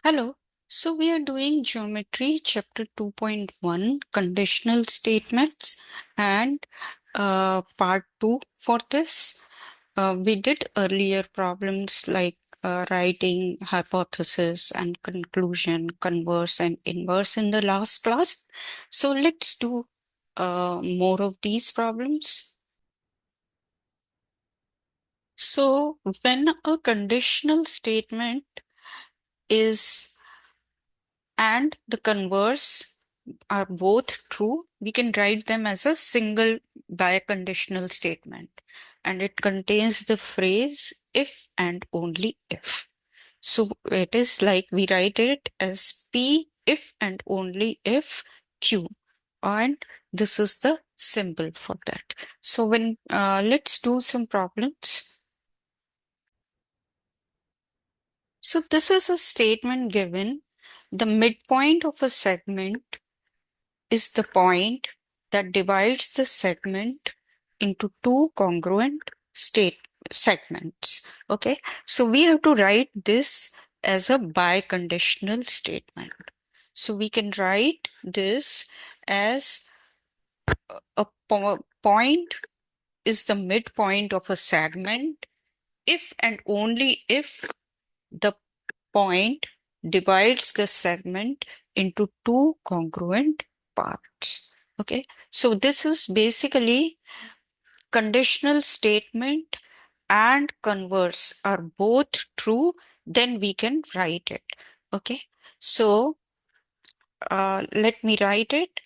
Hello. So we are doing Geometry Chapter 2.1 Conditional Statements and Part 2 for this. We did earlier problems like writing hypothesis and conclusion, converse and inverse in the last class. So let's do more of these problems. So when a conditional statement is and the converse are both true, we can write them as a single biconditional statement. And it contains the phrase if and only if. So it is like we write it as P if and only if Q. And this is the symbol for that. So when let's do some problems. So this is a statement given. The midpoint of a segment is the point that divides the segment into two congruent state segments. Okay, so we have to write this as a biconditional statement. So we can write this as a point is the midpoint of a segment if and only if the point divides the segment into two congruent parts. Okay, so this is basically conditional statement and converse are both true, then we can write it. Okay, so let me write it.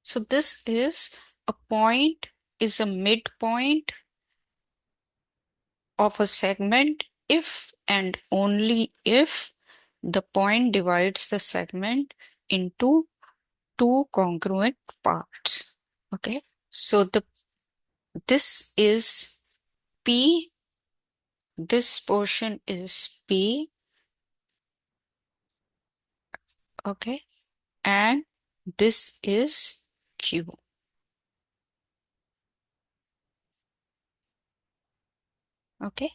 So this is a point is a midpoint of a segment if and only if the point divides the segment into two congruent parts. Okay, so this is P, this portion is P, okay, and this is Q. Okay,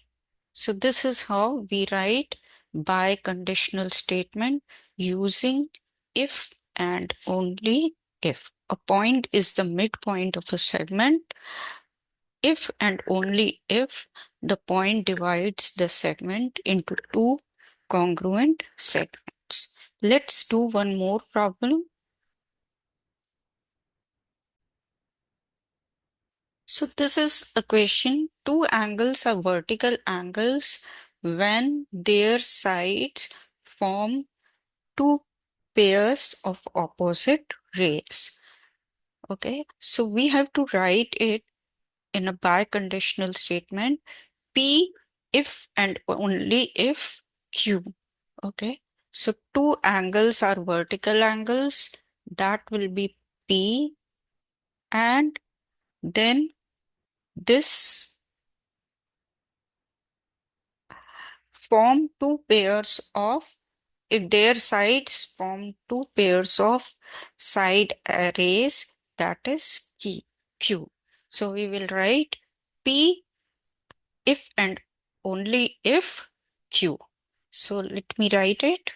so this is how we write biconditional statement using if and only if. A point is the midpoint of a segment if and only if the point divides the segment into two congruent segments. Let's do one more problem. So this is a question. Two angles are vertical angles when their sides form two pairs of opposite rays. Okay, so we have to write it in a biconditional statement. P if and only if Q. Okay, so two angles are vertical angles, that will be P, and then this form two pairs of, if their sides form two pairs of side arrays, that is Q. So we will write P if and only if Q. So let me write it.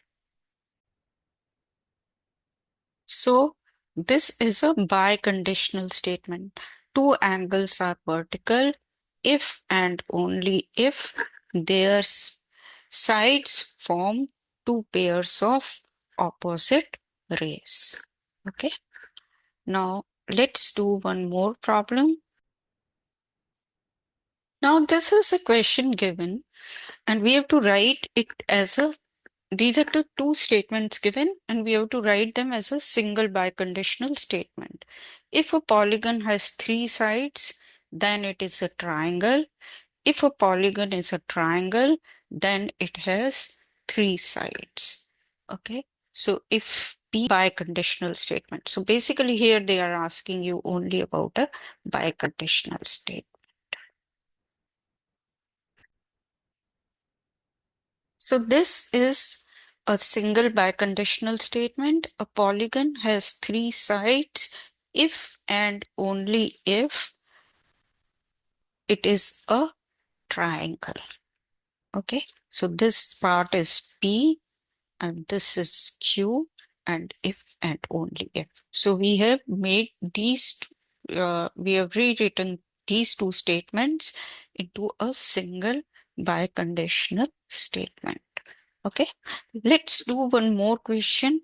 So this is a biconditional statement. Two angles are vertical if and only if their sides form two pairs of opposite rays. Okay. Now let's do one more problem. Now this is a question given and we have to write it as a, these are the two statements given and we have to write them as a single biconditional statement. If a polygon has three sides, then it is a triangle. If a polygon is a triangle, then it has three sides. Okay, so if P biconditional statement. So basically here they are asking you only about a biconditional statement. So this is a single biconditional statement. A polygon has three sides if and only if it is a triangle. Okay, so this part is P and this is Q, and if and only if. So we have made these, we have rewritten these two statements into a single biconditional statement. Okay, let's do one more question.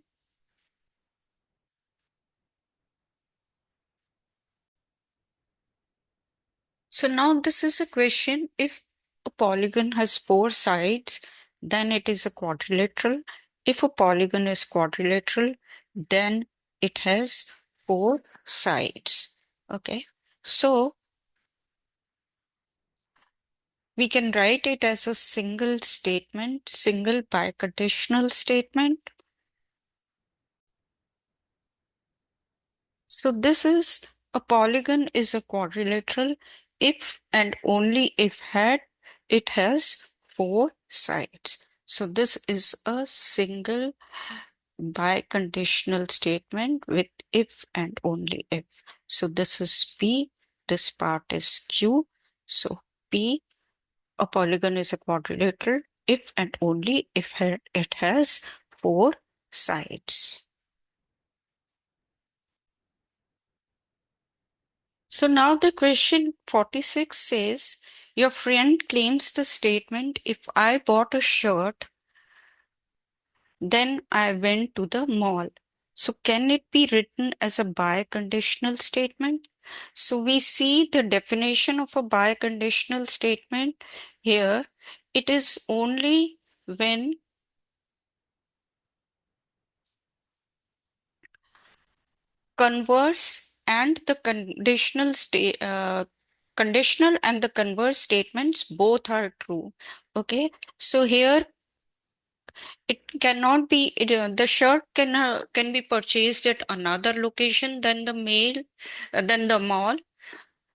So now this is a question: if a polygon has four sides, then it is a quadrilateral. If a polygon is quadrilateral, then it has four sides. Okay, so we can write it as a single statement, single biconditional statement. So this is a polygon is a quadrilateral if and only if had it has four sides. So this is a single biconditional statement with if and only if. So this is P, this part is Q. So P, a polygon is a quadrilateral if and only if it has four sides. So now the question 46 says, your friend claims the statement, if I bought a shirt, then I went to the mall. So can it be written as a biconditional statement? So we see the definition of a biconditional statement here. It is only when converse and the conditional and the converse statements both are true. Okay, so here it cannot be the shirt can be purchased at another location than the than the mall.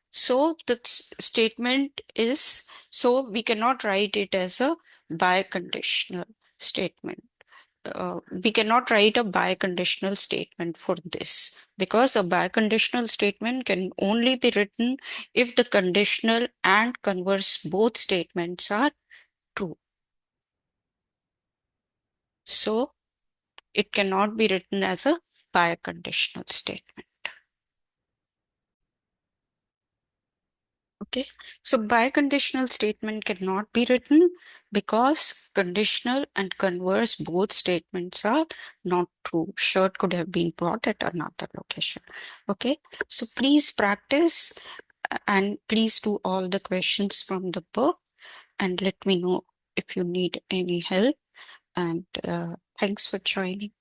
So the statement is, so we cannot write it as a biconditional statement. We cannot write a biconditional statement for this, because a biconditional statement can only be written if the conditional and converse both statements are true. So it cannot be written as a biconditional statement. Okay, so biconditional statement cannot be written because conditional and converse both statements are not true. Shirt could have been bought at another location. Okay, so please practice and please do all the questions from the book and let me know if you need any help. And thanks for joining.